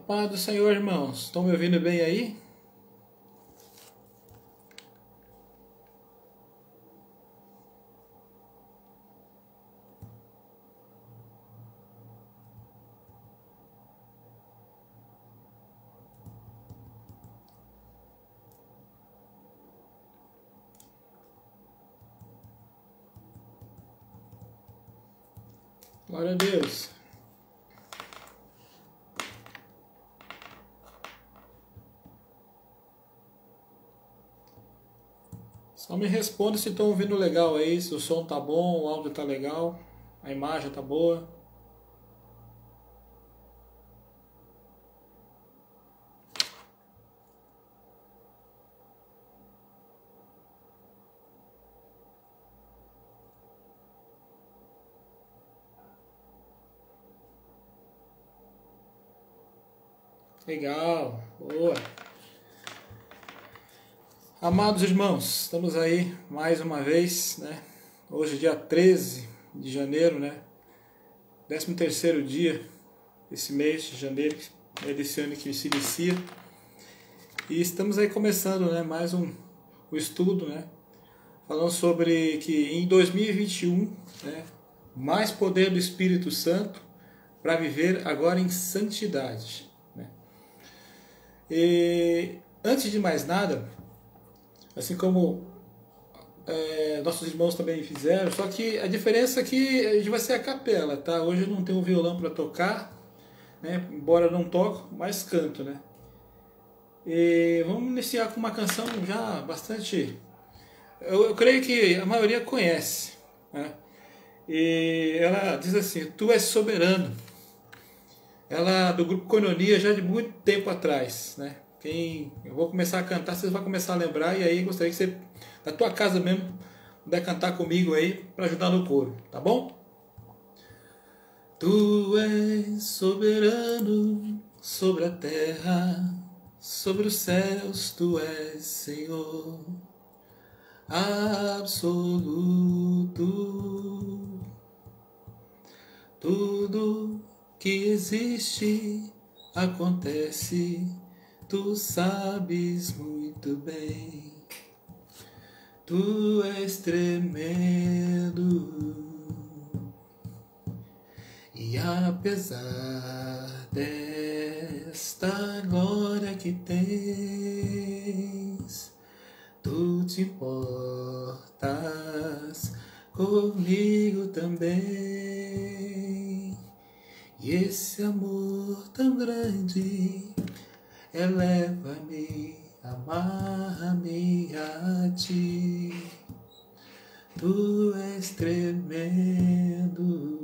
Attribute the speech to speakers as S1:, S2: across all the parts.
S1: Paz do Senhor, irmãos. Estão me ouvindo bem aí? Glória a Deus. Só me responde se estão ouvindo legal aí, se o som tá bom, o áudio tá legal, a imagem tá boa. Legal, boa. Amados irmãos, estamos aí mais uma vez, né? Hoje dia 13 de janeiro, né? 13º dia desse mês de janeiro, desse ano que se inicia. E estamos aí começando, né? Mais o estudo, né? Falando sobre que em 2021, né? Mais poder do Espírito Santo para viver agora em santidade, né? E antes de mais nada, assim como nossos irmãos também fizeram, só que a diferença é que a gente vai ser a capela, tá? Hoje eu não tenho um violão para tocar, né? Embora eu não toco, mas canto, né? E vamos iniciar com uma canção já bastante... Eu creio que a maioria conhece, né? E ela diz assim: Tu és soberano. Ela do grupo Koinonia, já de muito tempo atrás, né? Eu vou começar a cantar, vocês vão começar a lembrar, e aí gostaria que você, da tua casa mesmo, puder cantar comigo aí para ajudar no coro, tá bom? Tu és soberano sobre a terra, sobre os céus, tu és Senhor absoluto. Tudo que existe acontece, tu sabes muito bem. Tu és tremendo, e apesar desta glória que tens, tu te importas comigo também. E esse amor tão grande eleva-me, amarra-me a ti. Tu és tremendo,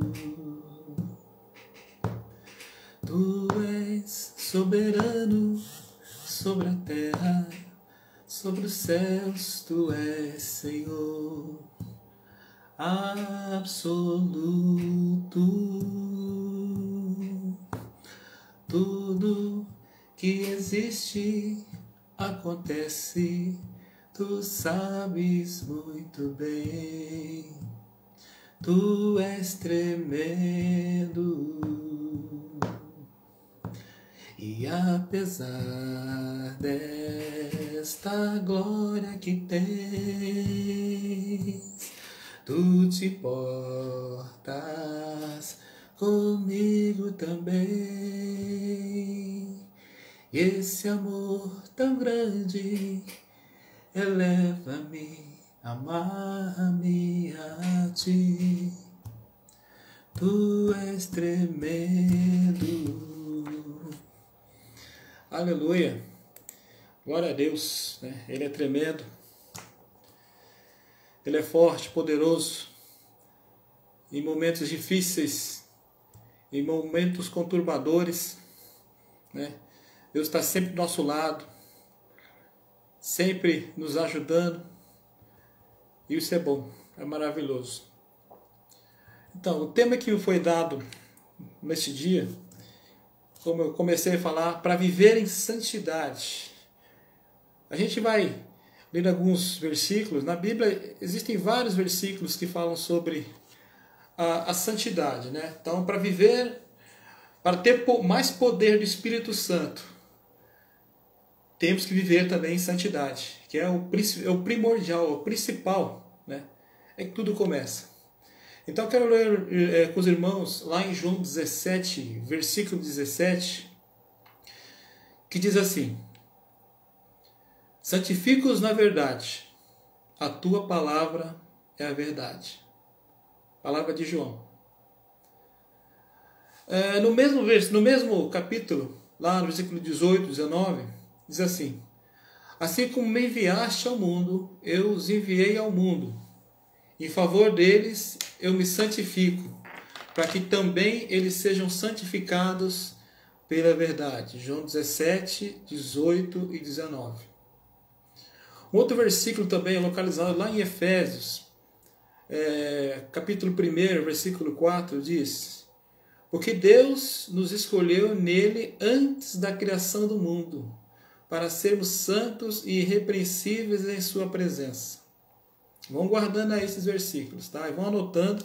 S1: tu és soberano sobre a terra, sobre os céus, tu és Senhor absoluto. Tudo que existe acontece, tu sabes muito bem. Tu és tremendo, e apesar desta glória que tens, tu te importas comigo também. E esse amor tão grande eleva-me, amarra-me a ti. Tu és tremendo. Aleluia. Glória a Deus, né? Ele é tremendo. Ele é forte, poderoso. Em momentos difíceis, em momentos conturbadores, né? Deus está sempre do nosso lado, sempre nos ajudando, e isso é bom, é maravilhoso. Então, o tema que foi dado neste dia, como eu comecei a falar, para viver em santidade. A gente vai ler alguns versículos. Na Bíblia existem vários versículos que falam sobre a santidade, né? Então, para viver para ter mais poder do Espírito Santo, temos que viver também em santidade, que é o primordial, o principal, né? É que tudo começa. Então eu quero ler com os irmãos lá em João 17, versículo 17, que diz assim: santifica-os na verdade, a tua palavra é a verdade. Palavra de João. No mesmo capítulo, lá no versículo 18, 19, diz assim: assim como me enviaste ao mundo, eu os enviei ao mundo. Em favor deles eu me santifico, para que também eles sejam santificados pela verdade. João 17, 18 e 19. Um outro versículo também é localizado lá em Efésios, capítulo 1, versículo 4, diz: porque Deus nos escolheu nele antes da criação do mundo, para sermos santos e irrepreensíveis em sua presença. Vão guardando aí esses versículos, tá? E vão anotando.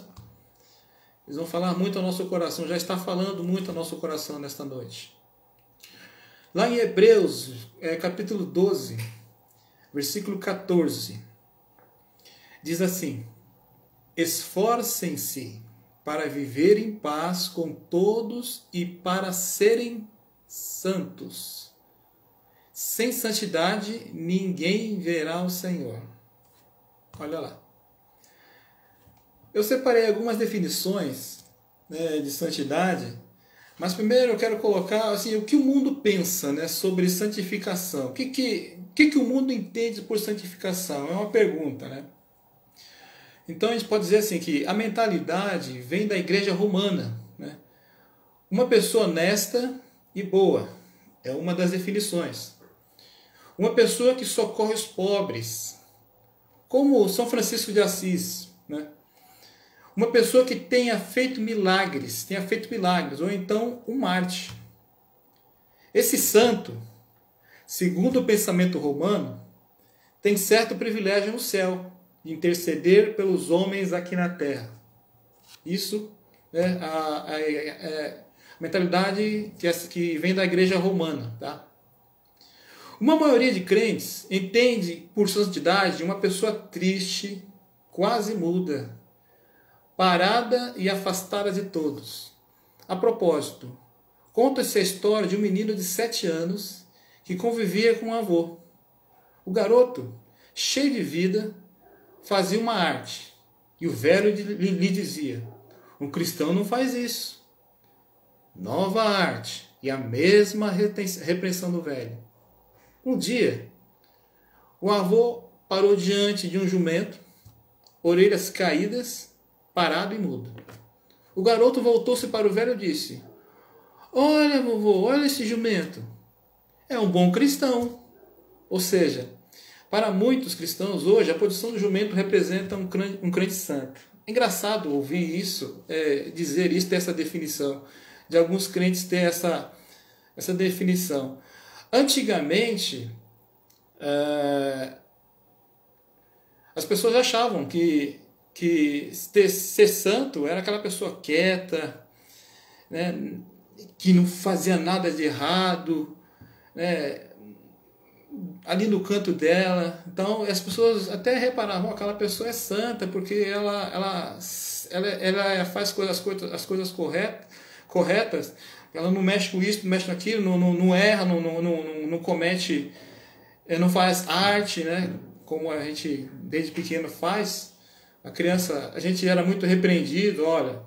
S1: Eles vão falar muito ao nosso coração, já está falando muito ao nosso coração nesta noite. Lá em Hebreus, capítulo 12, versículo 14, diz assim: esforcem-se para viver em paz com todos e para serem santos. Sem santidade ninguém verá o Senhor. Olha lá. Eu separei algumas definições, né, de santidade, mas primeiro eu quero colocar assim, o que o mundo pensa, né, sobre santificação. O que o mundo entende por santificação? É uma pergunta, né? Então a gente pode dizer assim que a mentalidade vem da igreja romana, né? Uma pessoa honesta e boa é uma das definições. Uma pessoa que socorre os pobres, como São Francisco de Assis, né? Uma pessoa que tenha feito milagres, ou então um Marte. Esse santo, segundo o pensamento romano, tem certo privilégio no céu, de interceder pelos homens aqui na terra. Isso é a mentalidade que vem da igreja romana, tá? Uma maioria de crentes entende por santidade uma pessoa triste, quase muda, parada e afastada de todos. A propósito, conta-se a história de um menino de 7 anos que convivia com o avô. O garoto, cheio de vida, fazia uma arte e o velho lhe dizia: um cristão não faz isso. Nova arte e a mesma repreensão do velho. Um dia, o avô parou diante de um jumento, orelhas caídas, parado e mudo. O garoto voltou-se para o velho e disse: olha, vovô, olha esse jumento. É um bom cristão. Ou seja, para muitos cristãos hoje, a posição do jumento representa um crente santo. É engraçado ouvir isso, dizer isso, ter essa definição, de alguns crentes ter essa definição. Antigamente, as pessoas achavam que ser santo era aquela pessoa quieta, né, que não fazia nada de errado, né, ali no canto dela. Então as pessoas até reparavam: aquela pessoa é santa porque ela faz as coisas corretas, ela não mexe com isso, não mexe naquilo, não erra, não comete, não faz arte, né, como a gente desde pequeno faz. A gente era muito repreendido: olha,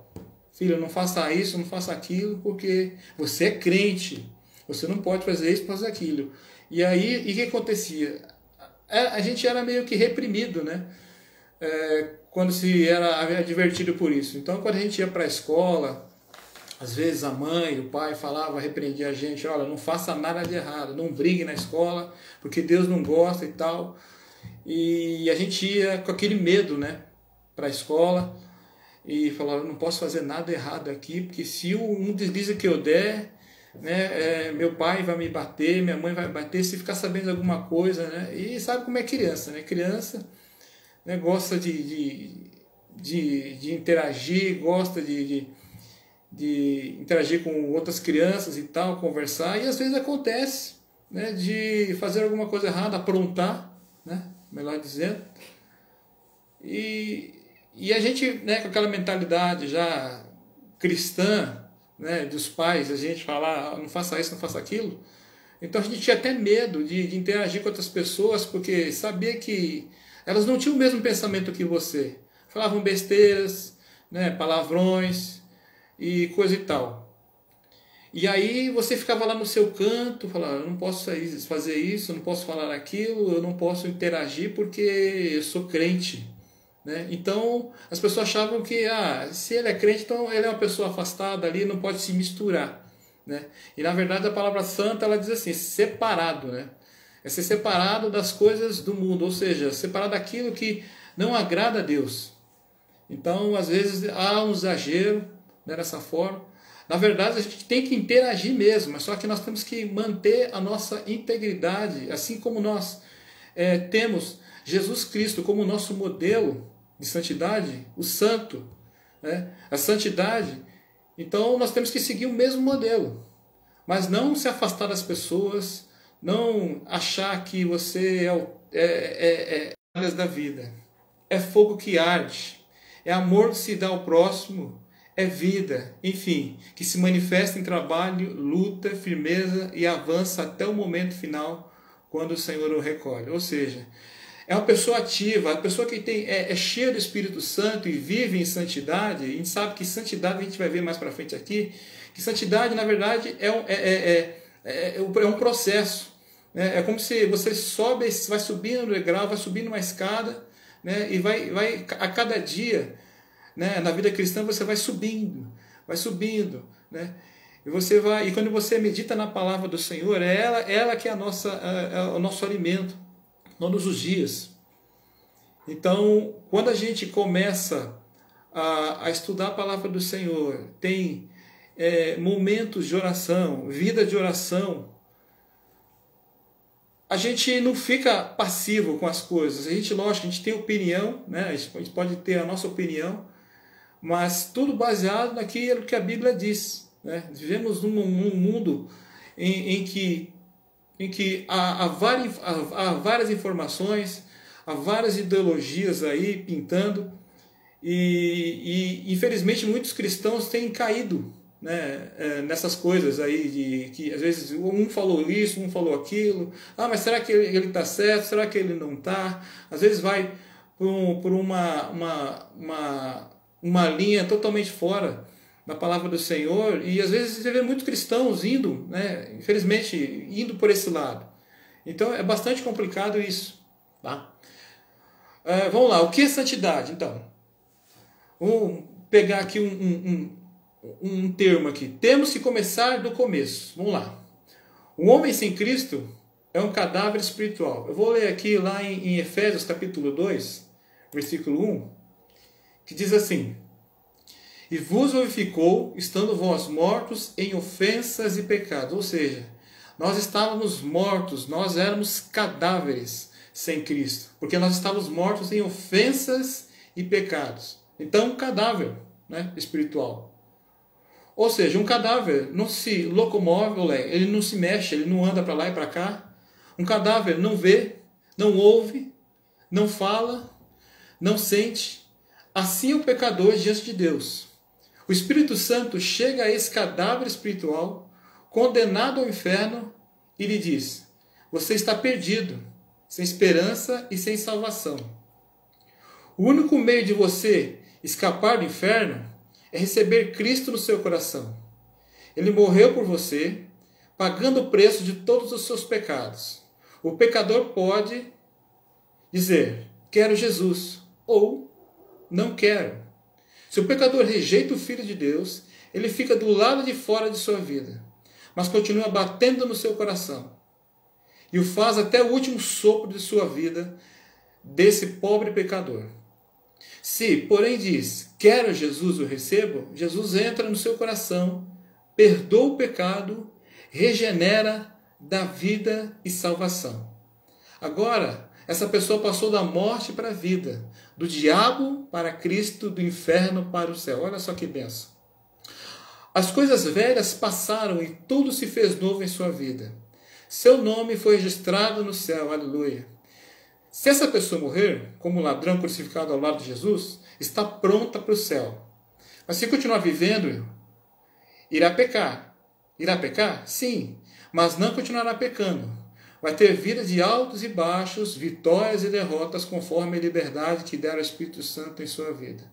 S1: filho, não faça isso, não faça aquilo, porque você é crente, você não pode fazer isso, fazer aquilo. E aí, o que acontecia? A gente era meio que reprimido, né? Quando se era advertido por isso. Então, quando a gente ia para a escola, às vezes a mãe, o pai falava, repreendia a gente: olha, não faça nada de errado, não brigue na escola, porque Deus não gosta e tal. E a gente ia com aquele medo, né, para a escola e falava: não posso fazer nada errado aqui, porque se um deslize que eu der, né, meu pai vai me bater, minha mãe vai me bater se ficar sabendo de alguma coisa, né? E sabe como é criança, né? Criança, né, gosta de interagir, gosta de de interagir com outras crianças e tal, conversar, e às vezes acontece, né, de fazer alguma coisa errada, aprontar, né, melhor dizendo, e a gente, né, com aquela mentalidade já cristã, né, dos pais, a gente falar, não faça isso, não faça aquilo, então a gente tinha até medo de interagir com outras pessoas, porque sabia que elas não tinham o mesmo pensamento que você, falavam besteiras, né, palavrões e coisa e tal. E aí você ficava lá no seu canto, falava, eu não posso fazer isso, eu não posso falar aquilo, eu não posso interagir porque eu sou crente, né? Então as pessoas achavam que se ele é crente, então ele é uma pessoa afastada ali, não pode se misturar, né? E na verdade a palavra santa, ela diz assim, separado, né? É ser separado das coisas do mundo, ou seja, separado daquilo que não agrada a Deus. Então às vezes há um exagero, né, dessa forma. Na verdade a gente tem que interagir mesmo, mas só que nós temos que manter a nossa integridade, assim como nós temos Jesus Cristo como nosso modelo de santidade, o santo, né? A santidade. Então nós temos que seguir o mesmo modelo, mas não se afastar das pessoas, não achar que você é da vida, é fogo que arde, é amor que se dá ao próximo, é vida, enfim, que se manifesta em trabalho, luta, firmeza e avança até o momento final, quando o Senhor o recolhe. Ou seja, é uma pessoa ativa, a pessoa que é cheia do Espírito Santo e vive em santidade. A gente sabe que santidade, a gente vai ver mais para frente aqui, que santidade, na verdade, é um processo. Né? É como se você vai subindo no degrau, vai subindo uma escada, né? E vai a cada dia, né? Na vida cristã você vai subindo, né? E quando você medita na palavra do Senhor, é ela que é o nosso alimento todos os dias. Então, quando a gente começa a estudar a palavra do Senhor, tem momentos de oração, vida de oração, a gente não fica passivo com as coisas. Lógico, a gente tem opinião, né? A gente pode ter a nossa opinião, mas tudo baseado naquilo que a Bíblia diz, né? Vivemos num mundo em que há várias informações, há várias ideologias aí pintando, e infelizmente muitos cristãos têm caído, né, nessas coisas aí, de que às vezes um falou isso, um falou aquilo, mas será que ele está certo, será que ele não está? Às vezes vai por uma linha totalmente fora da palavra do Senhor, e às vezes você vê muitos cristãos indo, né, infelizmente, indo por esse lado. Então é bastante complicado isso. Tá? Vamos lá, o que é santidade? Então, vamos pegar aqui um termo aqui. Temos que começar do começo. Vamos lá. O homem sem Cristo é um cadáver espiritual. Eu vou ler aqui lá em Efésios capítulo 2, versículo 1, que diz assim: e vos vivificou, estando vós mortos em ofensas e pecados. Ou seja, nós estávamos mortos, nós éramos cadáveres sem Cristo, porque nós estávamos mortos em ofensas e pecados. Então, um cadáver, né, espiritual. Ou seja, um cadáver não se locomove, ele não se mexe, ele não anda para lá e para cá. Um cadáver não vê, não ouve, não fala, não sente. Assim é o pecador diante de Deus. O Espírito Santo chega a esse cadáver espiritual, condenado ao inferno, e lhe diz: você está perdido, sem esperança e sem salvação. O único meio de você escapar do inferno é receber Cristo no seu coração. Ele morreu por você, pagando o preço de todos os seus pecados. O pecador pode dizer: quero Jesus, ou não quero. Se o pecador rejeita o Filho de Deus, ele fica do lado de fora de sua vida, mas continua batendo no seu coração, e o faz até o último sopro de sua vida, desse pobre pecador. Se, porém, diz: quero Jesus, o recebo, Jesus entra no seu coração, perdoa o pecado, regenera, dá vida e salvação. Agora, essa pessoa passou da morte para a vida, do diabo para Cristo, do inferno para o céu. Olha só que bênção. As coisas velhas passaram e tudo se fez novo em sua vida. Seu nome foi registrado no céu, aleluia. Se essa pessoa morrer, como ladrão crucificado ao lado de Jesus, está pronta para o céu. Mas se continuar vivendo, irá pecar. Irá pecar? Sim, mas não continuará pecando. Vai ter vida de altos e baixos, vitórias e derrotas, conforme a liberdade que dera o Espírito Santo em sua vida.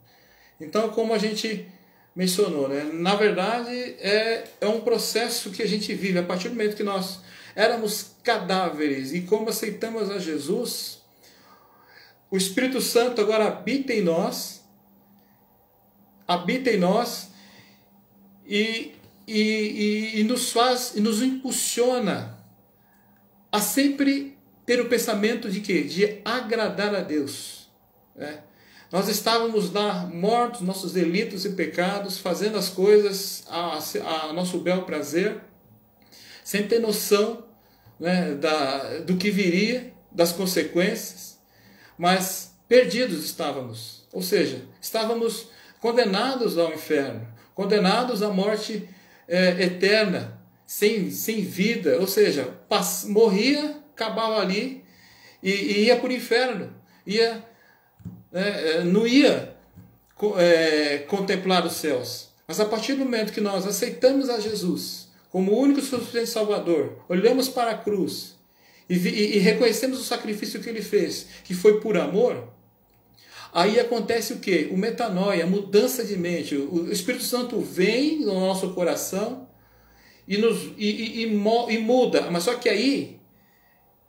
S1: Então, como a gente mencionou, né? Na verdade, é um processo que a gente vive a partir do momento que nós éramos cadáveres e como aceitamos a Jesus, o Espírito Santo agora habita em nós e nos faz e nos impulsiona a sempre ter o pensamento de quê? De agradar a Deus. Né? Nós estávamos lá mortos, nossos delitos e pecados, fazendo as coisas a nosso bel prazer, sem ter noção, né, do que viria, das consequências, mas perdidos estávamos. Ou seja, estávamos condenados ao inferno, condenados à morte eterna, sem vida. Ou seja, morria, acabava ali e ia para o inferno. Não ia contemplar os céus. Mas a partir do momento que nós aceitamos a Jesus como o único e suficiente Salvador, olhamos para a cruz e reconhecemos o sacrifício que Ele fez, que foi por amor, aí acontece o quê? O metanoia, a mudança de mente. O Espírito Santo vem no nosso coração e muda. Mas só que aí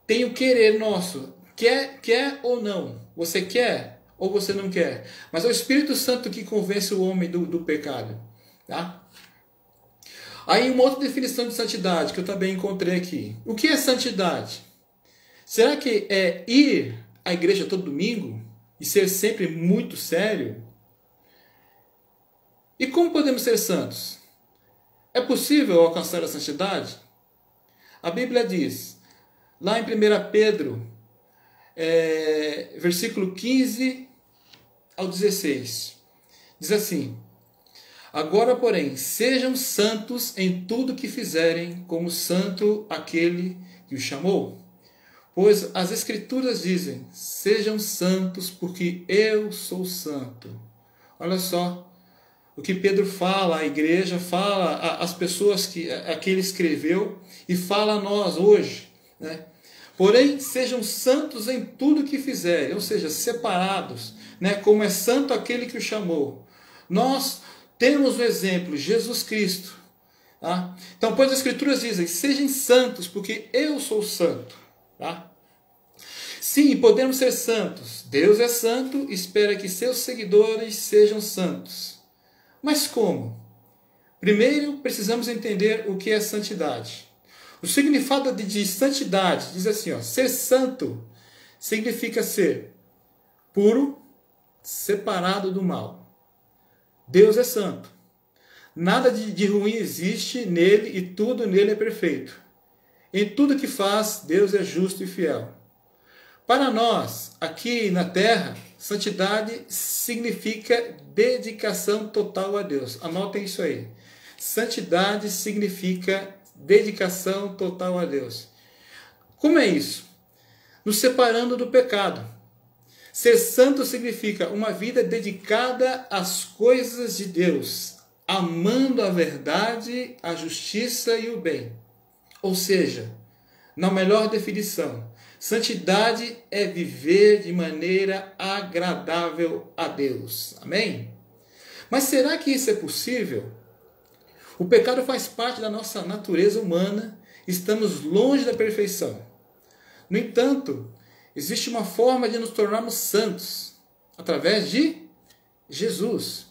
S1: tem o querer nosso. Quer ou não? Você quer ou você não quer? Mas é o Espírito Santo que convence o homem do pecado. Tá? Aí uma outra definição de santidade que eu também encontrei aqui. O que é santidade? Será que é ir à igreja todo domingo e ser sempre muito sério? E como podemos ser santos? É possível alcançar a santidade? A Bíblia diz, lá em 1 Pedro, versículo 15 ao 16, diz assim: agora, porém, sejam santos em tudo que fizerem, como santo aquele que os chamou. Pois as Escrituras dizem, sejam santos, porque eu sou santo. Olha só o que Pedro fala à igreja, fala às pessoas a que ele escreveu e fala a nós hoje, né? Porém, sejam santos em tudo que fizerem, ou seja, separados, né? Como é santo aquele que o chamou. Nós temos o exemplo, Jesus Cristo. Tá? Então, pois as Escrituras dizem, sejam santos, porque eu sou santo. Tá? Sim, podemos ser santos. Deus é santo e espera que seus seguidores sejam santos. Mas como? Primeiro, precisamos entender o que é santidade. O significado de santidade diz assim, ó, ser santo significa ser puro, separado do mal. Deus é santo. Nada de ruim existe nele e tudo nele é perfeito. Em tudo que faz, Deus é justo e fiel. Para nós, aqui na terra, santidade significa dedicação total a Deus. Anotem isso aí. Santidade significa dedicação total a Deus. Como é isso? Nos separando do pecado. Ser santo significa uma vida dedicada às coisas de Deus, amando a verdade, a justiça e o bem. Ou seja, na melhor definição, santidade é viver de maneira agradável a Deus. Amém? Mas será que isso é possível? O pecado faz parte da nossa natureza humana, estamos longe da perfeição. No entanto, existe uma forma de nos tornarmos santos, através de Jesus.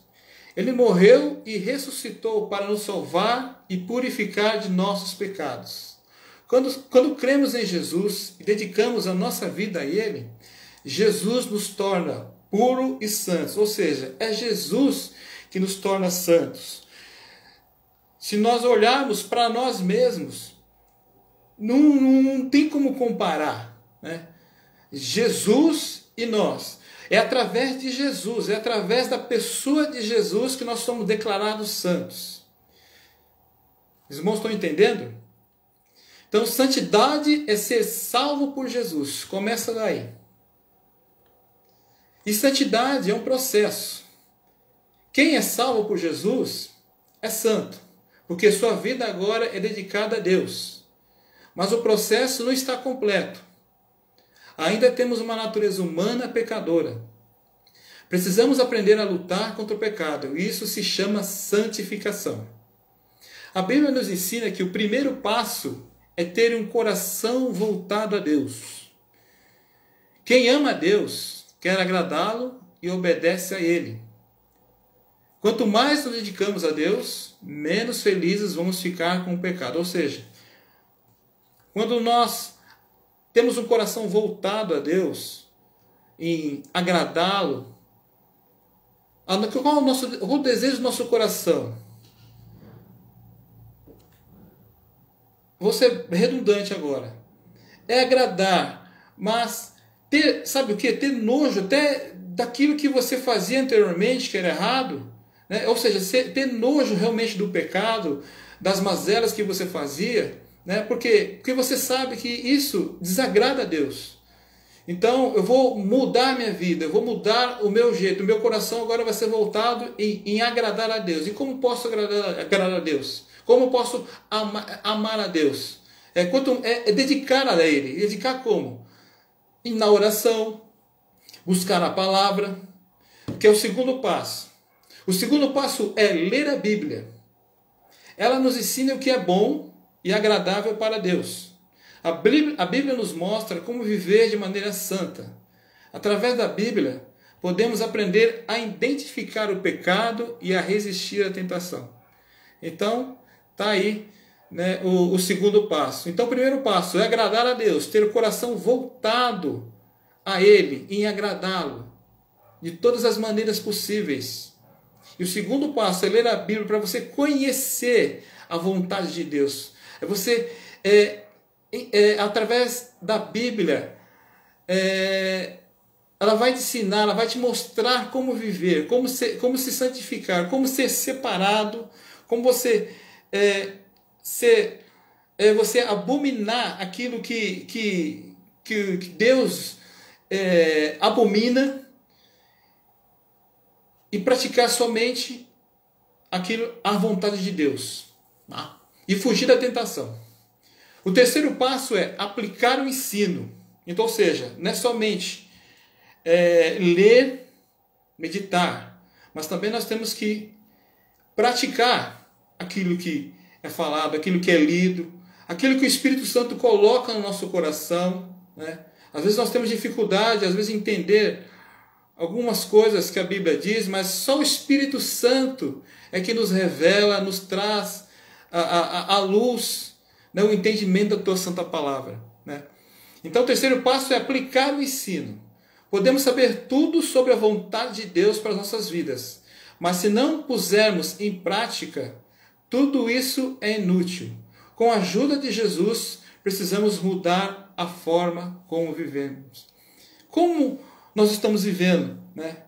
S1: Ele morreu e ressuscitou para nos salvar e purificar de nossos pecados. Quando cremos em Jesus e dedicamos a nossa vida a Ele, Jesus nos torna puros e santos. Ou seja, é Jesus que nos torna santos. Se nós olharmos para nós mesmos, não tem como comparar, né? Jesus e nós. É através de Jesus, é através da pessoa de Jesus que nós somos declarados santos. Os irmãos estão entendendo? Então, santidade é ser salvo por Jesus. Começa daí. E santidade é um processo. Quem é salvo por Jesus é santo, porque sua vida agora é dedicada a Deus. Mas o processo não está completo. Ainda temos uma natureza humana pecadora. Precisamos aprender a lutar contra o pecado, e isso se chama santificação. A Bíblia nos ensina que o primeiro passo é ter um coração voltado a Deus. Quem ama a Deus quer agradá-lo e obedece a Ele. Quanto mais nos dedicamos a Deus, menos felizes vamos ficar com o pecado. Ou seja, quando nós temos um coração voltado a Deus, em agradá-lo, qual é o desejo do nosso coração? Vou ser redundante agora. É agradar, mas ter, sabe o que? Ter nojo até daquilo que você fazia anteriormente, que era errado. Né? Ou seja, ter nojo realmente do pecado, das mazelas que você fazia, né? Porque você sabe que isso desagrada a Deus. Então eu vou mudar minha vida, eu vou mudar o meu jeito, o meu coração agora vai ser voltado em agradar a Deus. E como posso agradar a Deus? Como posso amar a Deus? É dedicar a Ele. Dedicar como? Na oração, buscar a palavra, que é o segundo passo. O segundo passo é ler a Bíblia. Ela nos ensina o que é bom e agradável para Deus. A Bíblia nos mostra como viver de maneira santa. Através da Bíblia, podemos aprender a identificar o pecado e a resistir à tentação. Então, está aí, né, o segundo passo. Então, o primeiro passo é agradar a Deus, ter o coração voltado a Ele, em agradá-lo, de todas as maneiras possíveis. E o segundo passo é ler a Bíblia para você conhecer a vontade de Deus. É você, através da Bíblia, ela vai te ensinar, ela vai te mostrar como viver, como se santificar, como ser separado, como você você abominar aquilo que Deus abomina e praticar somente a vontade de Deus, tá? E fugir da tentação. O terceiro passo é aplicar o ensino. Então, ou seja, não é somente ler, meditar, mas também nós temos que praticar aquilo que é falado, aquilo que é lido, aquilo que o Espírito Santo coloca no nosso coração, né? Às vezes nós temos dificuldade, às vezes, em entender algumas coisas que a Bíblia diz, mas só o Espírito Santo é que nos revela, nos traz a luz, né, o entendimento da tua santa palavra, né? Então o terceiro passo é aplicar o ensino. Podemos saber tudo sobre a vontade de Deus para as nossas vidas, mas se não pusermos em prática, tudo isso é inútil. Com a ajuda de Jesus, precisamos mudar a forma como vivemos. Como nós estamos vivendo, né?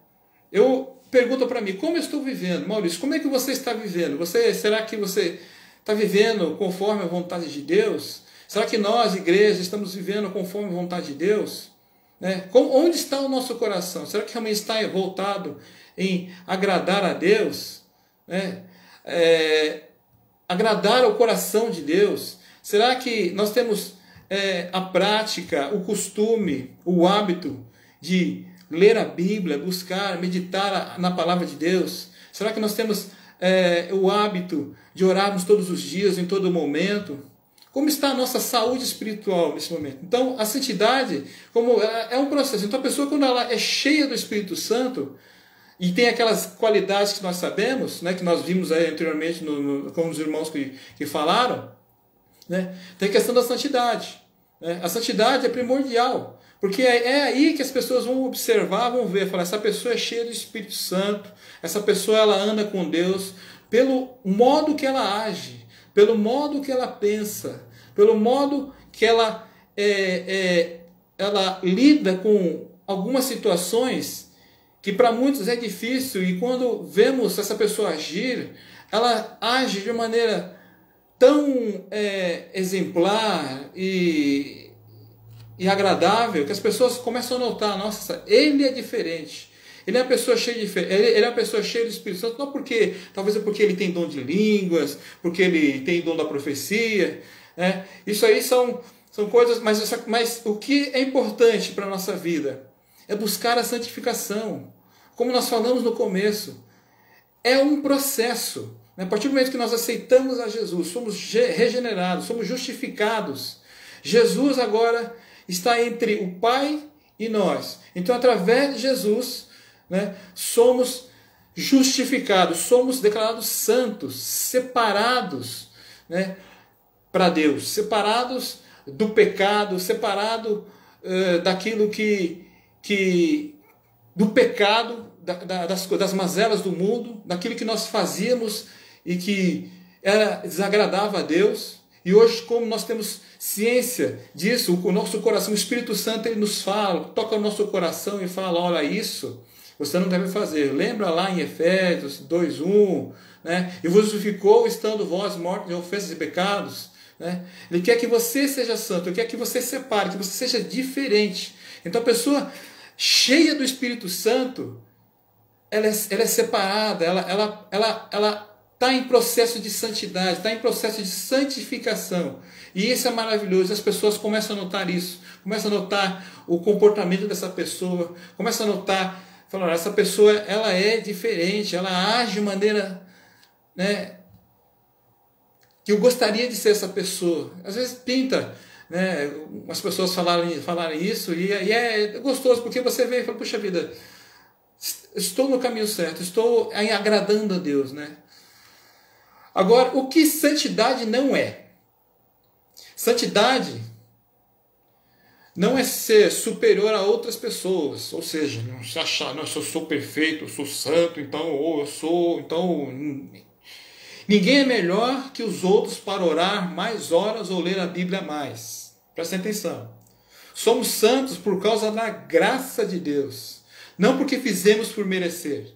S1: Eu pergunto para mim, como eu estou vivendo? Maurício, como é que você está vivendo? Será que você está vivendo conforme a vontade de Deus? Será que nós, igreja, estamos vivendo conforme a vontade de Deus? Né? Onde está o nosso coração? Será que realmente está voltado em agradar a Deus? Né? Agradar ao coração de Deus? Será que nós temos a prática, o costume, o hábito de ler a Bíblia, buscar, meditar na palavra de Deus? Será que nós temos o hábito de orarmos todos os dias, em todo momento? Como está a nossa saúde espiritual nesse momento? Então, a santidade é um processo. Então, a pessoa, quando ela é cheia do Espírito Santo e tem aquelas qualidades que nós sabemos, né, que nós vimos aí anteriormente com os irmãos que falaram, né, tem a questão da santidade. Né? A santidade é primordial, porque é aí que as pessoas vão observar, vão ver, falar, essa pessoa é cheia do Espírito Santo, essa pessoa ela anda com Deus pelo modo que ela age, pelo modo que ela pensa, pelo modo que ela lida com algumas situações que para muitos é difícil, e quando vemos essa pessoa agir, ela age de maneira tão exemplar e agradável que as pessoas começam a notar, nossa, ele é diferente. Ele é uma pessoa cheia de ele é uma pessoa cheia do Espírito Santo, não porque, talvez é porque ele tem dom de línguas, porque ele tem dom da profecia, né? Isso aí são coisas, mas o que é importante para a nossa vida é buscar a santificação. Como nós falamos no começo, é um processo. A partir do momento que nós aceitamos a Jesus, somos regenerados, somos justificados. Jesus agora está entre o Pai e nós. Então, através de Jesus, né, somos justificados, somos declarados santos, separados, né, para Deus, separados do pecado, separado daquilo do pecado, das mazelas do mundo, daquilo que nós fazíamos e que desagradava a Deus. E hoje, como nós temos ciência disso, o nosso coração, o Espírito Santo, ele nos fala, toca o nosso coração e fala, olha, isso você não deve fazer. Lembra lá em Efésios 2:1, né? E vos justificou estando vós mortos em ofensas e pecados. Né? Ele quer que você seja santo, ele quer que você separe, que você seja diferente. Então a pessoa cheia do Espírito Santo, ela é separada, ela está em processo de santidade, está em processo de santificação. E isso é maravilhoso. As pessoas começam a notar isso, começam a notar o comportamento dessa pessoa, começam a notar, falando, essa pessoa ela é diferente, ela age de maneira, né, que eu gostaria de ser essa pessoa. Às vezes pinta, né, as pessoas falarem isso, e é gostoso, porque você vê e fala, puxa vida, estou no caminho certo, estou agradando a Deus, né? Agora, o que santidade não é? Santidade não é ser superior a outras pessoas, ou seja, não se achar, não, se eu sou perfeito, eu sou santo, então, ou eu sou, então, ninguém é melhor que os outros para orar mais horas ou ler a Bíblia mais. Presta atenção. Somos santos por causa da graça de Deus, não porque fizemos por merecer.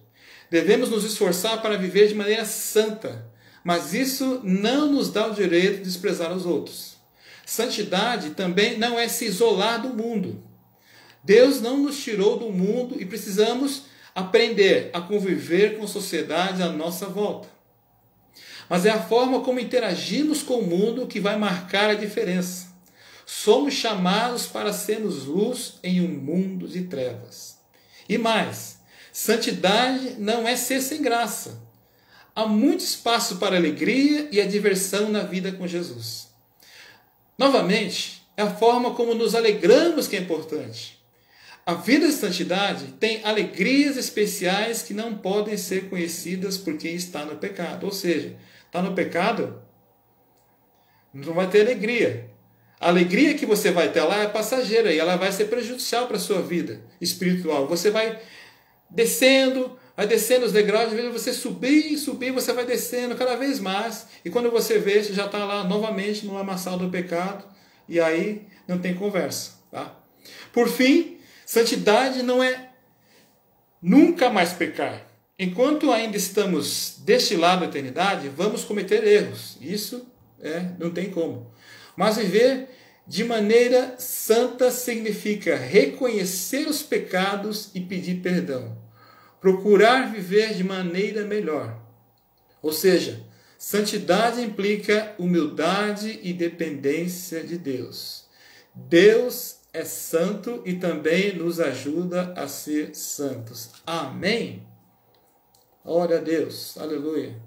S1: Devemos nos esforçar para viver de maneira santa, mas isso não nos dá o direito de desprezar os outros. Santidade também não é se isolar do mundo. Deus não nos tirou do mundo e precisamos aprender a conviver com a sociedade à nossa volta. Mas é a forma como interagimos com o mundo que vai marcar a diferença. Somos chamados para sermos luz em um mundo de trevas. E mais, santidade não é ser sem graça. Há muito espaço para a alegria e a diversão na vida com Jesus. Novamente, é a forma como nos alegramos que é importante. A vida de santidade tem alegrias especiais que não podem ser conhecidas por quem está no pecado. Ou seja, está no pecado, não vai ter alegria. A alegria que você vai ter lá é passageira e ela vai ser prejudicial para a sua vida espiritual. Você vai descendo os degraus, de vez você subir, você vai descendo cada vez mais. E quando você vê, você já está lá novamente no lamaçal do pecado. E aí não tem conversa. Tá? Por fim, santidade não é nunca mais pecar. Enquanto ainda estamos deste lado da eternidade, vamos cometer erros. Isso não tem como. Mas viver de maneira santa significa reconhecer os pecados e pedir perdão. Procurar viver de maneira melhor. Ou seja, santidade implica humildade e dependência de Deus. Deus é santo e também nos ajuda a ser santos. Amém? Glória a Deus. Aleluia.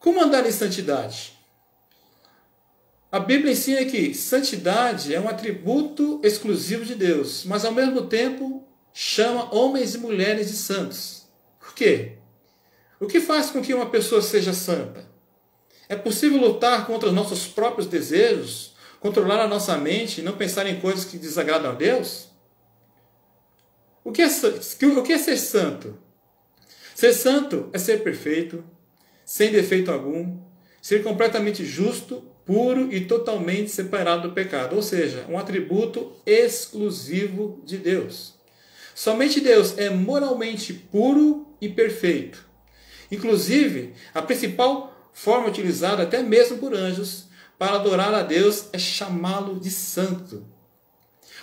S1: Como andar em santidade? A Bíblia ensina que santidade é um atributo exclusivo de Deus, mas ao mesmo tempo chama homens e mulheres de santos. Por quê? O que faz com que uma pessoa seja santa? É possível lutar contra os nossos próprios desejos, controlar a nossa mente e não pensar em coisas que desagradam a Deus? O que é ser santo? Ser santo é ser perfeito, sem defeito algum, ser completamente justo, puro e totalmente separado do pecado, ou seja, um atributo exclusivo de Deus. Somente Deus é moralmente puro e perfeito. Inclusive, a principal forma utilizada até mesmo por anjos para adorar a Deus é chamá-lo de santo.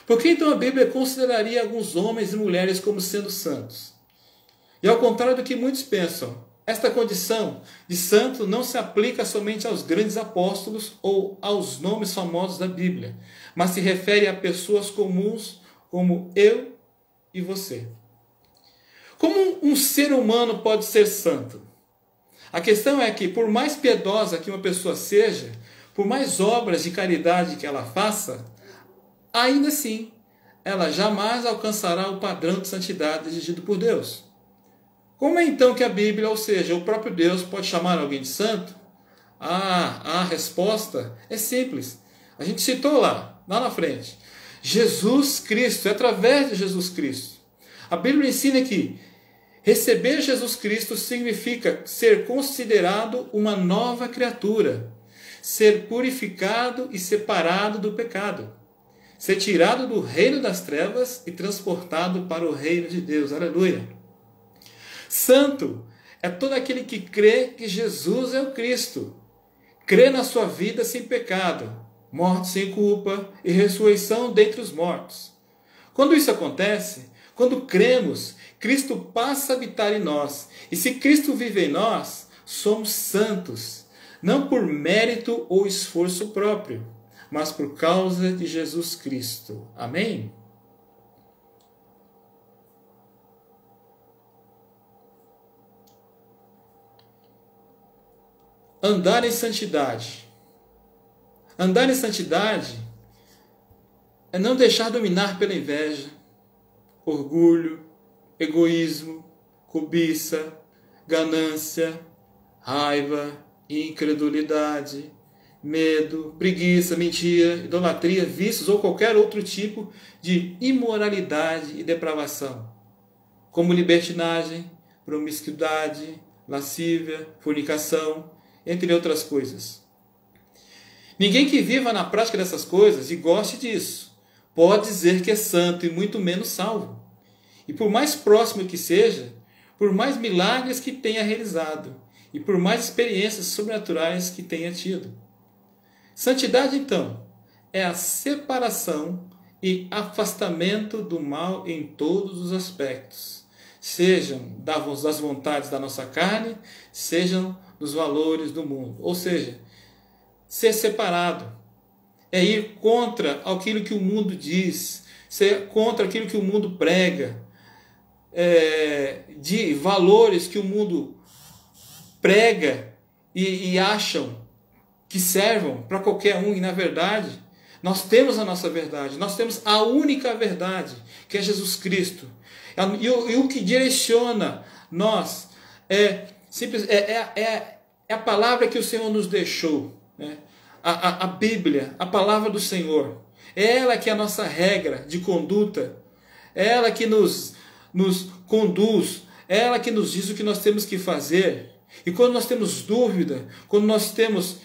S1: Por que então a Bíblia consideraria alguns homens e mulheres como sendo santos? E ao contrário do que muitos pensam, esta condição de santo não se aplica somente aos grandes apóstolos ou aos nomes famosos da Bíblia, mas se refere a pessoas comuns como eu e você. Como um ser humano pode ser santo? A questão é que, por mais piedosa que uma pessoa seja, por mais obras de caridade que ela faça, ainda assim, ela jamais alcançará o padrão de santidade exigido por Deus. Como é então que a Bíblia, ou seja, o próprio Deus, pode chamar alguém de santo? A resposta é simples. A gente citou lá na frente. Jesus Cristo, é através de Jesus Cristo. A Bíblia ensina que receber Jesus Cristo significa ser considerado uma nova criatura, ser purificado e separado do pecado, ser tirado do reino das trevas e transportado para o reino de Deus. Aleluia! Santo é todo aquele que crê que Jesus é o Cristo, crê na sua vida sem pecado, morte sem culpa e ressurreição dentre os mortos. Quando isso acontece, quando cremos, Cristo passa a habitar em nós. E se Cristo vive em nós, somos santos, não por mérito ou esforço próprio, mas por causa de Jesus Cristo. Amém? Andar em santidade. Andar em santidade é não deixar dominar pela inveja, orgulho, egoísmo, cobiça, ganância, raiva, incredulidade, medo, preguiça, mentira, idolatria, vícios ou qualquer outro tipo de imoralidade e depravação, como libertinagem, promiscuidade, lascívia, fornicação, entre outras coisas. Ninguém que viva na prática dessas coisas e goste disso pode dizer que é santo e muito menos salvo. E por mais próximo que seja, por mais milagres que tenha realizado e por mais experiências sobrenaturais que tenha tido. Santidade, então, é a separação e afastamento do mal em todos os aspectos, sejam das vontades da nossa carne, sejam dos valores do mundo. Ou seja, ser separado é ir contra aquilo que o mundo diz, ser contra aquilo que o mundo prega, de valores que o mundo prega e acham que servam para qualquer um, e na verdade nós temos a nossa verdade, nós temos a única verdade, que é Jesus Cristo. E o que direciona nós é a palavra que o Senhor nos deixou, né? A Bíblia, a palavra do Senhor. É ela que é a nossa regra de conduta, é ela que nos conduz, é ela que nos diz o que nós temos que fazer. E quando nós temos dúvida, quando nós temos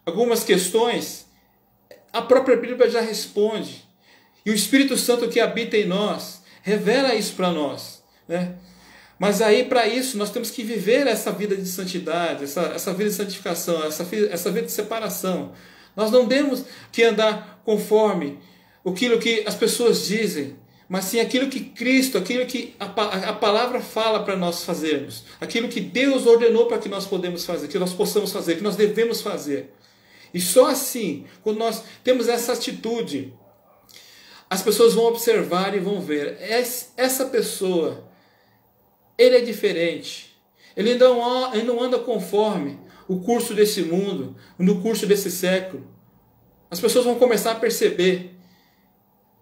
S1: algumas questões, a própria Bíblia já responde. E o Espírito Santo que habita em nós revela isso para nós, né? Mas aí, para isso, nós temos que viver essa vida de santidade, essa vida de santificação, essa vida de separação. Nós não temos que andar conforme aquilo que as pessoas dizem, mas sim aquilo que Cristo, aquilo que a palavra fala para nós fazermos, aquilo que Deus ordenou para que nós podemos fazer, que nós possamos fazer, que nós devemos fazer. E só assim, quando nós temos essa atitude, as pessoas vão observar e vão ver, essa pessoa, ele é diferente, ele não anda conforme o curso desse mundo, no curso desse século. As pessoas vão começar a perceber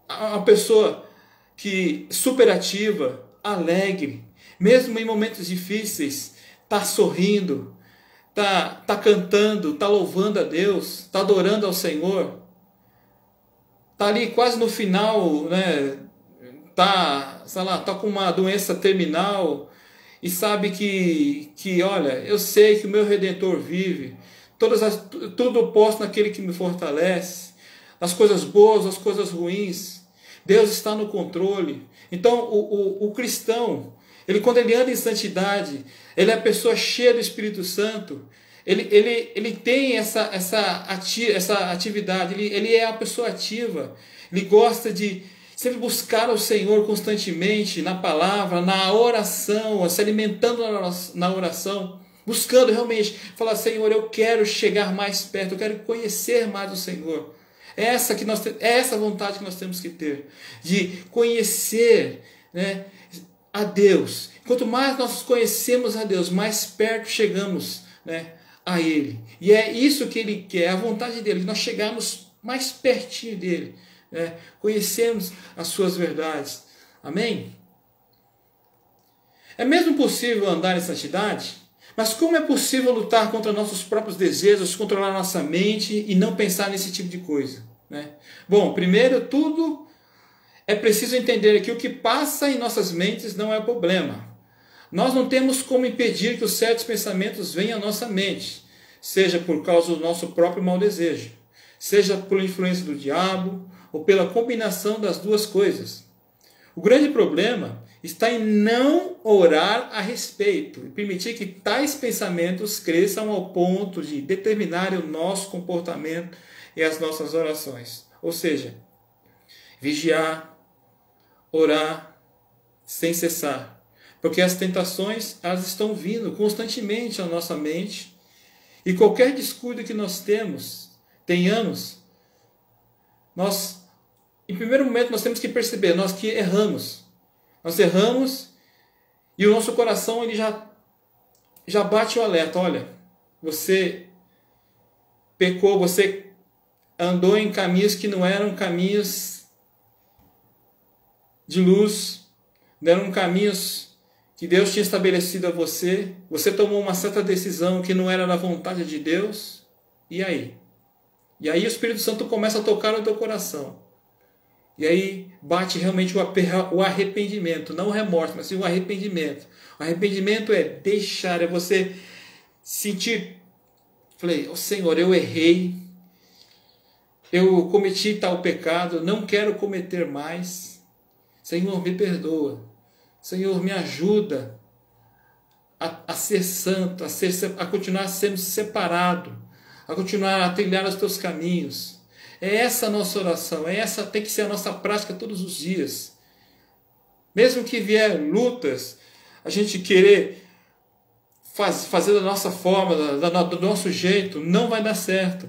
S1: a pessoa que superativa, alegre, mesmo em momentos difíceis, está sorrindo, está cantando, está louvando a Deus, está adorando ao Senhor, está ali quase no final, né? Tá com uma doença terminal e sabe que olha, eu sei que o meu Redentor vive, tudo eu posso naquele que me fortalece, as coisas boas, as coisas ruins, Deus está no controle. Então o cristão, quando ele anda em santidade, ele é a pessoa cheia do Espírito Santo, ele tem essa atividade, ele é a pessoa ativa, ele gosta de sempre buscar o Senhor constantemente, na palavra, na oração, se alimentando na oração, buscando realmente falar: Senhor, eu quero chegar mais perto, eu quero conhecer mais o Senhor. É essa vontade que nós temos que ter, de conhecer, né, a Deus. Quanto mais nós conhecemos a Deus, mais perto chegamos, né, a Ele. E é isso que Ele quer, a vontade dEle, que nós chegamos mais pertinho dEle, né, conhecemos as suas verdades. Amém? É mesmo possível andar em santidade? Mas como é possível lutar contra nossos próprios desejos, controlar nossa mente e não pensar nesse tipo de coisa, né? Bom, primeiro tudo é preciso entender que o que passa em nossas mentes não é o problema. Nós não temos como impedir que os certos pensamentos venham à nossa mente, seja por causa do nosso próprio mau desejo, seja por influência do diabo ou pela combinação das duas coisas. O grande problema está em não orar a respeito e permitir que tais pensamentos cresçam ao ponto de determinarem o nosso comportamento e as nossas orações. Ou seja, vigiar, orar sem cessar. Porque as tentações, elas estão vindo constantemente à nossa mente, e qualquer descuido que nós tenhamos, nós, em primeiro momento, nós temos que perceber, nós que erramos. Nós erramos e o nosso coração ele já bate o alerta. Olha, você pecou, você andou em caminhos que não eram caminhos de luz, não eram caminhos que Deus tinha estabelecido a você. Você tomou uma certa decisão que não era da vontade de Deus. E aí? E aí o Espírito Santo começa a tocar no teu coração. E aí bate realmente o arrependimento, não o remorso, mas sim o arrependimento. O arrependimento é deixar, é você sentir, falei: oh, Senhor, eu errei, eu cometi tal pecado, não quero cometer mais. Senhor, me perdoa. Senhor, me ajuda a ser santo, a continuar sendo separado, a continuar a trilhar os teus caminhos. É essa a nossa oração, essa tem que ser a nossa prática todos os dias. Mesmo que vier lutas, a gente querer fazer da nossa forma, do nosso jeito, não vai dar certo.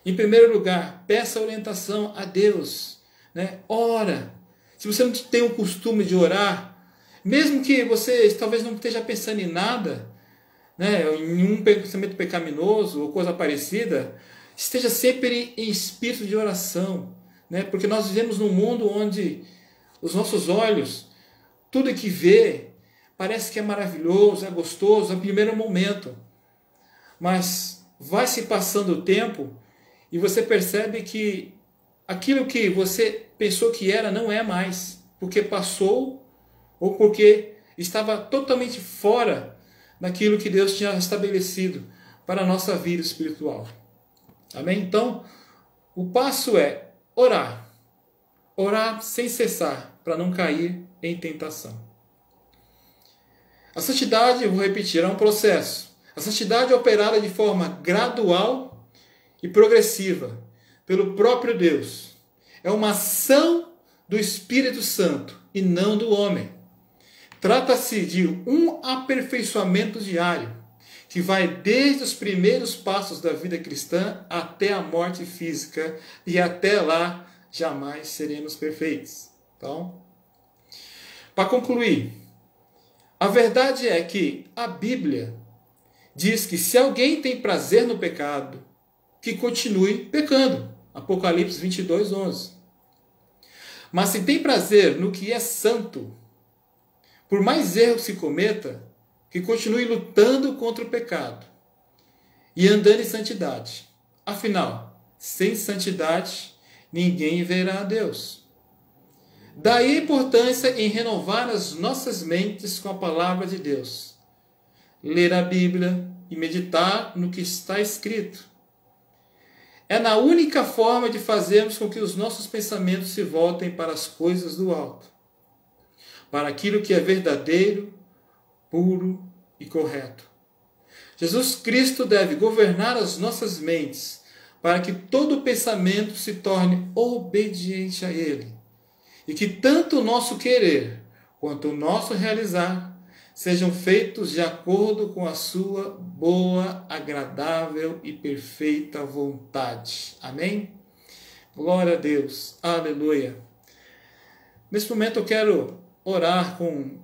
S1: Em primeiro lugar, peça orientação a Deus, né? Ora. Se você não tem o costume de orar, mesmo que você talvez não esteja pensando em nada, né, em um pensamento pecaminoso ou coisa parecida, esteja sempre em espírito de oração, né? Porque nós vivemos num mundo onde os nossos olhos, tudo que vê, parece que é maravilhoso, é gostoso, no primeiro momento. Mas vai se passando o tempo e você percebe que aquilo que você pensou que era não é mais, porque passou ou porque estava totalmente fora daquilo que Deus tinha estabelecido para a nossa vida espiritual. Amém? Então, o passo é orar. Orar sem cessar, para não cair em tentação. A santidade, eu vou repetir, é um processo. A santidade é operada de forma gradual e progressiva pelo próprio Deus. É uma ação do Espírito Santo e não do homem. Trata-se de um aperfeiçoamento diário, que vai desde os primeiros passos da vida cristã até a morte física, e até lá jamais seremos perfeitos. Então, para concluir, a verdade é que a Bíblia diz que se alguém tem prazer no pecado, que continue pecando. Apocalipse 22, 11. Mas se tem prazer no que é santo, por mais erro que se cometa, que continue lutando contra o pecado e andando em santidade. Afinal, sem santidade, ninguém verá a Deus. Daí a importância em renovar as nossas mentes com a palavra de Deus. Ler a Bíblia e meditar no que está escrito. É na única forma de fazermos com que os nossos pensamentos se voltem para as coisas do alto, para aquilo que é verdadeiro, puro e correto. Jesus Cristo deve governar as nossas mentes para que todo pensamento se torne obediente a Ele e que tanto o nosso querer quanto o nosso realizar sejam feitos de acordo com a sua boa, agradável e perfeita vontade. Amém? Glória a Deus. Aleluia. Nesse momento eu quero orar com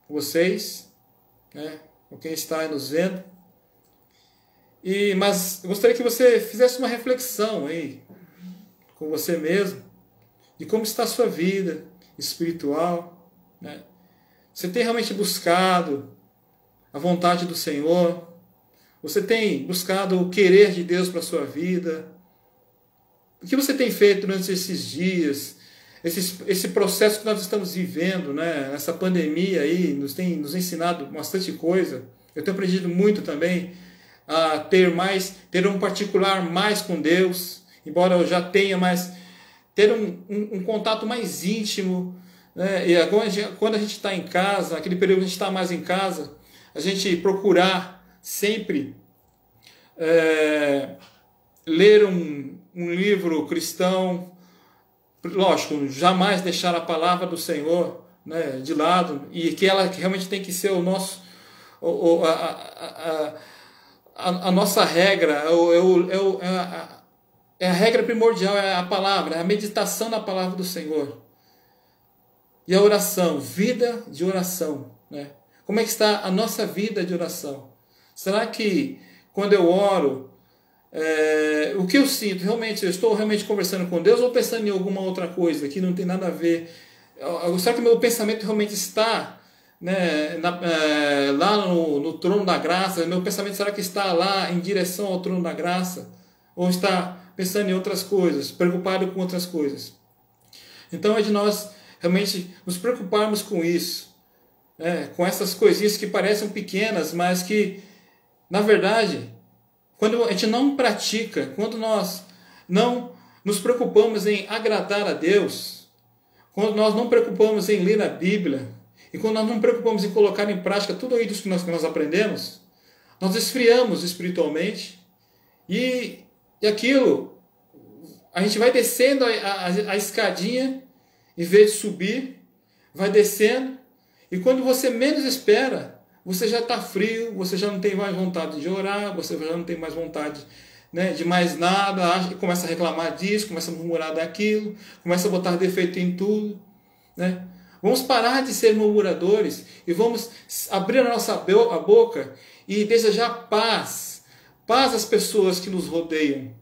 S1: vocês, né, com quem está aí nos vendo. Mas eu gostaria que você fizesse uma reflexão aí com você mesmo de como está a sua vida espiritual, né? Você tem realmente buscado a vontade do Senhor? Você tem buscado o querer de Deus para a sua vida? O que você tem feito durante esses dias? Esse processo que nós estamos vivendo, né? Essa pandemia aí nos tem nos ensinado bastante coisa. Eu tenho aprendido muito também a ter um particular mais com Deus, embora eu já tenha mais, ter um contato mais íntimo, né? E agora, quando a gente está em casa, aquele período que a gente está mais em casa, a gente procurar sempre ler um livro cristão, lógico, jamais deixar a palavra do Senhor, né, de lado, e que ela realmente tem que ser o nosso, a nossa regra, é a regra primordial, é a palavra, é a meditação na palavra do Senhor. E a oração, vida de oração, né? Como é que está a nossa vida de oração? Será que quando eu oro, o que eu sinto, realmente, eu estou realmente conversando com Deus ou pensando em alguma outra coisa que não tem nada a ver? Será que o meu pensamento realmente está, né, lá no trono da graça? Meu pensamento será que está lá em direção ao trono da graça? Ou está pensando em outras coisas, preocupado com outras coisas? Então é de nós realmente nos preocuparmos com isso, né, com essas coisinhas que parecem pequenas, mas que, na verdade, quando a gente não pratica, quando nós não nos preocupamos em agradar a Deus, quando nós não preocupamos em ler a Bíblia, e quando nós não preocupamos em colocar em prática tudo isso que nós aprendemos, nós esfriamos espiritualmente, e aquilo, a gente vai descendo a escadinha, em vez de subir, vai descendo, e quando você menos espera, você já está frio, você já não tem mais vontade de orar, você já não tem mais vontade, né, de mais nada, começa a reclamar disso, começa a murmurar daquilo, começa a botar defeito em tudo, né? Vamos parar de ser murmuradores e vamos abrir a nossa boca e desejar paz às pessoas que nos rodeiam,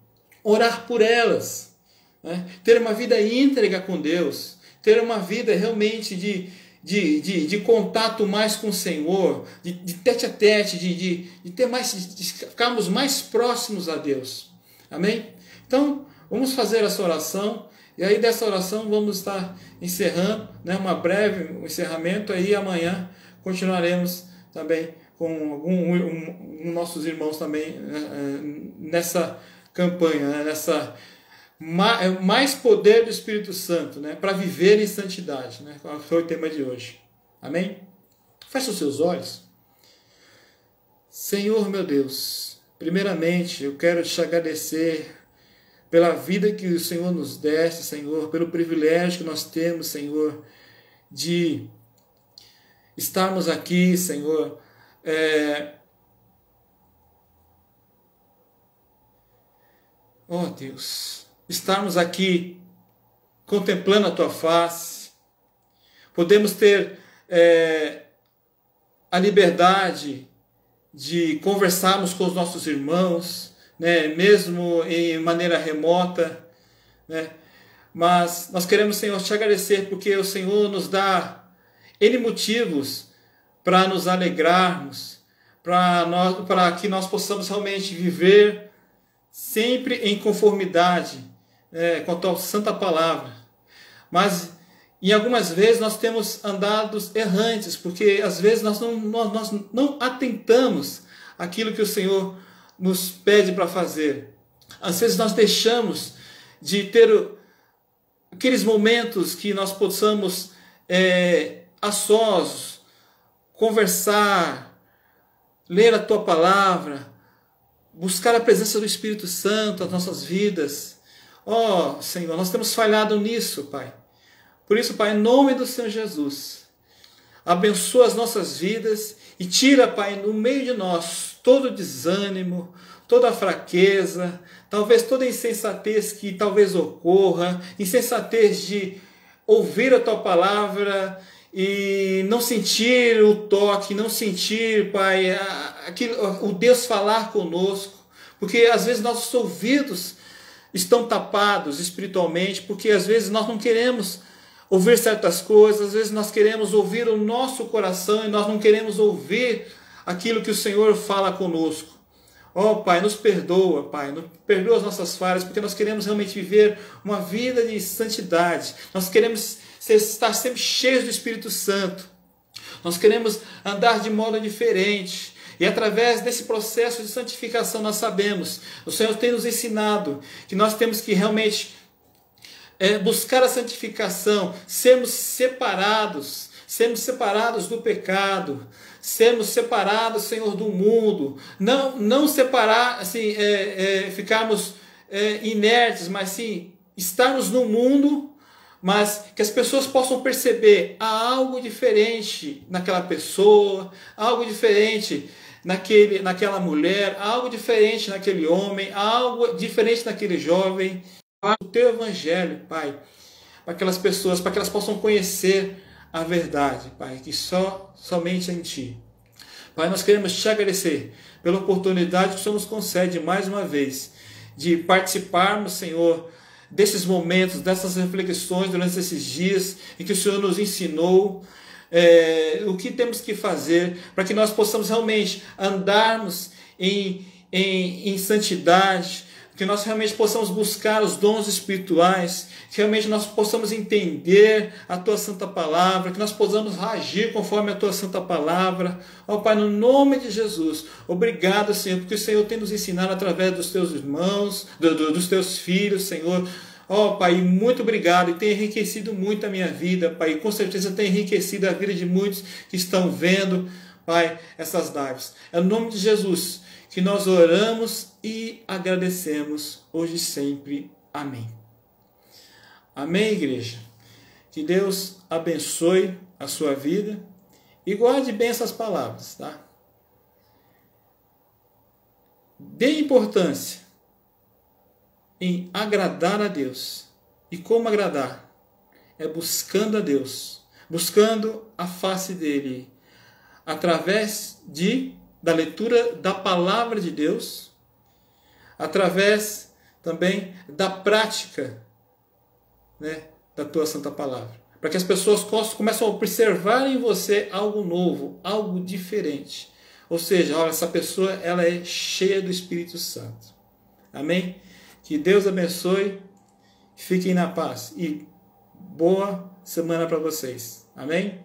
S1: orar por elas, né? Ter uma vida íntegra com Deus, ter uma vida realmente de contato mais com o Senhor, de tete a tete, de ter mais, de ficarmos mais próximos a Deus. Amém? Então, vamos fazer essa oração, e aí dessa oração vamos estar encerrando, né, um breve encerramento, aí amanhã continuaremos também com nossos irmãos também nessa campanha, né, nessa mais poder do Espírito Santo, né, para viver em santidade, né, foi o tema de hoje. Amém? Feche os seus olhos. Senhor meu Deus, primeiramente eu quero te agradecer pela vida que o Senhor nos deste, Senhor, pelo privilégio que nós temos, Senhor, de estarmos aqui, Senhor, oh Deus, estarmos aqui contemplando a Tua face, podemos ter a liberdade de conversarmos com os nossos irmãos, né, mesmo em maneira remota, né, mas nós queremos, Senhor, te agradecer porque o Senhor nos dá N motivos para nos alegrarmos, para que nós possamos realmente viver sempre em conformidade com a Tua Santa Palavra. Mas em algumas vezes nós temos andado errantes, porque às vezes nós não atentamos aquilo que o Senhor nos pede para fazer. Às vezes nós deixamos de ter aqueles momentos que nós possamos a sós, conversar, ler a Tua palavra, buscar a presença do Espírito Santo nas nossas vidas. Ó, Senhor, nós temos falhado nisso, Pai. Por isso, Pai, em nome do Senhor Jesus, abençoa as nossas vidas e tira, Pai, no meio de nós todo desânimo, toda fraqueza, talvez toda insensatez que talvez ocorra, insensatez de ouvir a Tua palavra e não sentir o toque, não sentir, Pai, o Deus falar conosco, porque às vezes nossos ouvidos estão tapados espiritualmente, porque às vezes nós não queremos ouvir certas coisas, às vezes nós queremos ouvir o nosso coração e nós não queremos ouvir aquilo que o Senhor fala conosco. Ó, Pai, nos perdoa, Pai, perdoa as nossas falhas, porque nós queremos realmente viver uma vida de santidade, nós queremos estar sempre cheios do Espírito Santo, nós queremos andar de modo diferente, e através desse processo de santificação nós sabemos, o Senhor tem nos ensinado que nós temos que realmente buscar a santificação, sermos separados do pecado, sermos separados, Senhor, do mundo, não separar, assim, ficarmos inertes, mas sim estarmos no mundo, mas que as pessoas possam perceber há algo diferente naquela pessoa, algo diferente naquela mulher, algo diferente naquele homem, algo diferente naquele jovem. O Teu Evangelho, Pai, para aquelas pessoas, para que elas possam conhecer a verdade, Pai, que somente em Ti. Pai, nós queremos Te agradecer pela oportunidade que o Senhor nos concede mais uma vez de participarmos, Senhor, desses momentos, dessas reflexões durante esses dias em que o Senhor nos ensinou o que temos que fazer para que nós possamos realmente andarmos em santidade, que nós realmente possamos buscar os dons espirituais, que realmente nós possamos entender a Tua Santa Palavra, que nós possamos agir conforme a Tua Santa Palavra. Ó Pai, no nome de Jesus, obrigado, Senhor, porque o Senhor tem nos ensinado através dos Teus irmãos, dos Teus filhos, Senhor. Ó Pai, muito obrigado, e tem enriquecido muito a minha vida, Pai, e com certeza tem enriquecido a vida de muitos que estão vendo, Pai, essas lives. É no nome de Jesus que nós oramos e agradecemos hoje e sempre. Amém. Amém, igreja? Que Deus abençoe a sua vida e guarde bem essas palavras, tá? Dê importância em agradar a Deus. E como agradar? É buscando a Deus, buscando a face dele, através da leitura da palavra de Deus, através também da prática, né, da Tua Santa Palavra. Para que as pessoas começem a observar em você algo novo, algo diferente. Ou seja, olha, essa pessoa ela é cheia do Espírito Santo. Amém? Que Deus abençoe, fiquem na paz e boa semana para vocês. Amém?